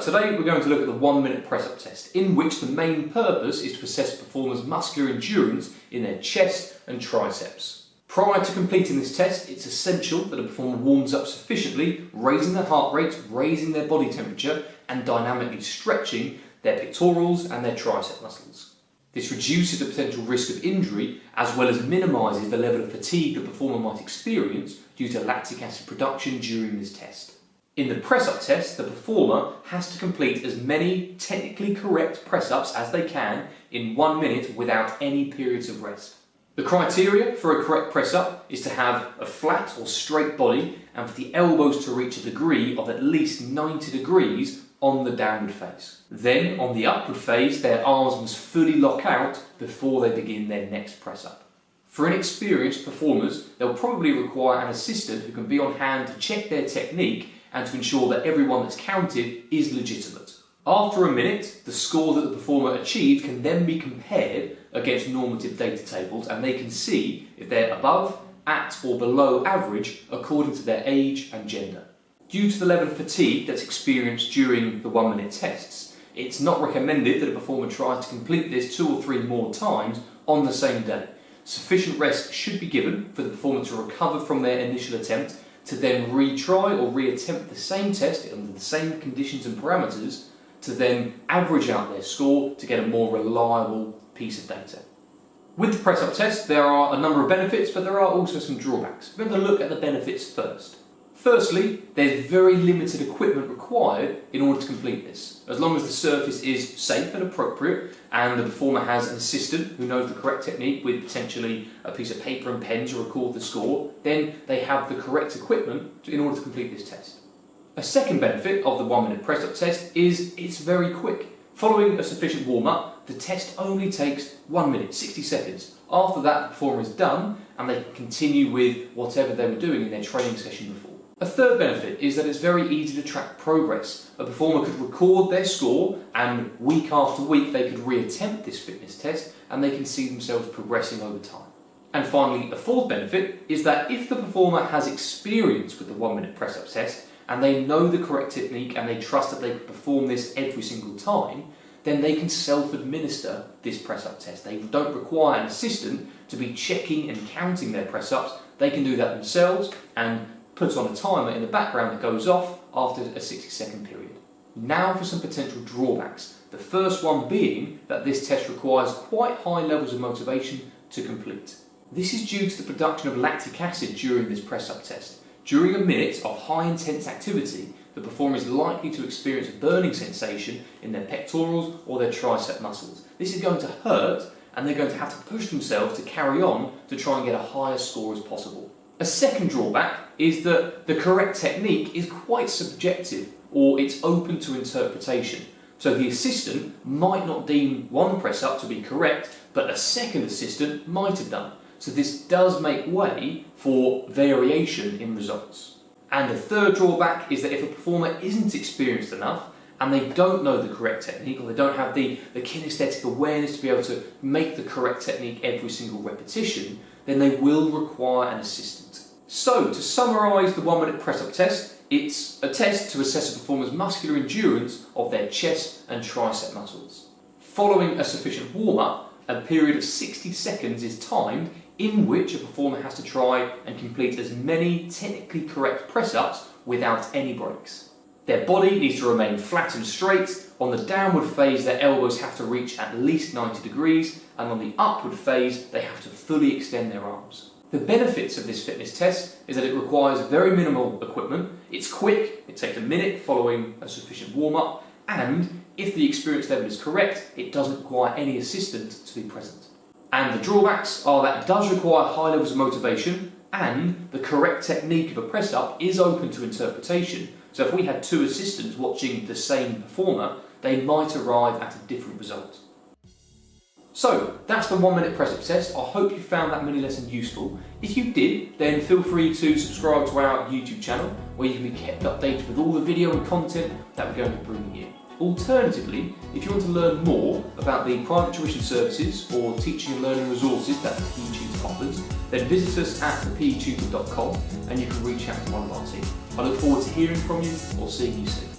today we're going to look at the 1 minute press-up test, in which the main purpose is to assess a performer's muscular endurance in their chest and triceps. Prior to completing this test, it's essential that a performer warms up sufficiently, raising their heart rate, raising their body temperature, and dynamically stretching their pectorals and their tricep muscles. This reduces the potential risk of injury, as well as minimises the level of fatigue the performer might experience due to lactic acid production during this test. In the press-up test, the performer has to complete as many technically correct press-ups as they can in 1 minute without any periods of rest. The criteria for a correct press-up is to have a flat or straight body and for the elbows to reach a degree of at least 90 degrees on the downward phase. Then, on the upward phase, their arms must fully lock out before they begin their next press-up. For inexperienced performers, they'll probably require an assistant who can be on hand to check their technique and to ensure that everyone that's counted is legitimate. After a minute, the score that the performer achieved can then be compared against normative data tables, and they can see if they're above, at or below average according to their age and gender. Due to the level of fatigue that's experienced during the 1 minute tests, it's not recommended that a performer tries to complete this 2 or 3 more times on the same day. Sufficient rest should be given for the performer to recover from their initial attempt, to then retry or reattempt the same test under the same conditions and parameters, to then average out their score to get a more reliable piece of data. With the press-up test, there are a number of benefits, but there are also some drawbacks. We're going to look at the benefits first. Firstly, there's very limited equipment required in order to complete this. As long as the surface is safe and appropriate and the performer has an assistant who knows the correct technique with potentially a piece of paper and pen to record the score, then they have the correct equipment in order to complete this test. A second benefit of the 1 minute press-up test is it's very quick. Following a sufficient warm-up, the test only takes 1 minute, 60 seconds. After that, the performer is done and they can continue with whatever they were doing in their training session before. A third benefit is that it's very easy to track progress. A performer could record their score and week after week they could reattempt this fitness test and they can see themselves progressing over time. And finally, a fourth benefit is that if the performer has experience with the 1 minute press-up test and they know the correct technique and they trust that they can perform this every single time, then they can self-administer this press-up test. They don't require an assistant to be checking and counting their press-ups. They can do that themselves and put on a timer in the background that goes off after a 60-second period. Now for some potential drawbacks. The first one being that this test requires quite high levels of motivation to complete. This is due to the production of lactic acid during this press-up test. During a minute of high-intense activity, the performer is likely to experience a burning sensation in their pectorals or their tricep muscles. This is going to hurt and they're going to have to push themselves to carry on to try and get a higher score as possible. A second drawback is that the correct technique is quite subjective, or it's open to interpretation. So the assistant might not deem one press-up to be correct, but a second assistant might have done. So this does make way for variation in results. And the third drawback is that if a performer isn't experienced enough and they don't know the correct technique, or they don't have the kinesthetic awareness to be able to make the correct technique every single repetition, then they will require an assistant. So, to summarise the 1 minute press-up test, it's a test to assess a performer's muscular endurance of their chest and tricep muscles. Following a sufficient warm-up, a period of 60 seconds is timed in which a performer has to try and complete as many technically correct press-ups without any breaks. Their body needs to remain flat and straight. On the downward phase, their elbows have to reach at least 90 degrees, and on the upward phase, they have to fully extend their arms. The benefits of this fitness test is that it requires very minimal equipment, it's quick, it takes a minute following a sufficient warm-up, and if the experience level is correct, it doesn't require any assistant to be present. And the drawbacks are that it does require high levels of motivation, and the correct technique of a press-up is open to interpretation. So if we had 2 assistants watching the same performer, they might arrive at a different result. So, that's the 1 minute press-up test. I hope you found that mini lesson useful. If you did, then feel free to subscribe to our YouTube channel, where you can be kept updated with all the video and content that we're going to bring you. Alternatively, if you want to learn more about the private tuition services or teaching and learning resources that the PE Tutor offers, then visit us at thepetutor.com and you can reach out to one of our team. I look forward to hearing from you or seeing you soon.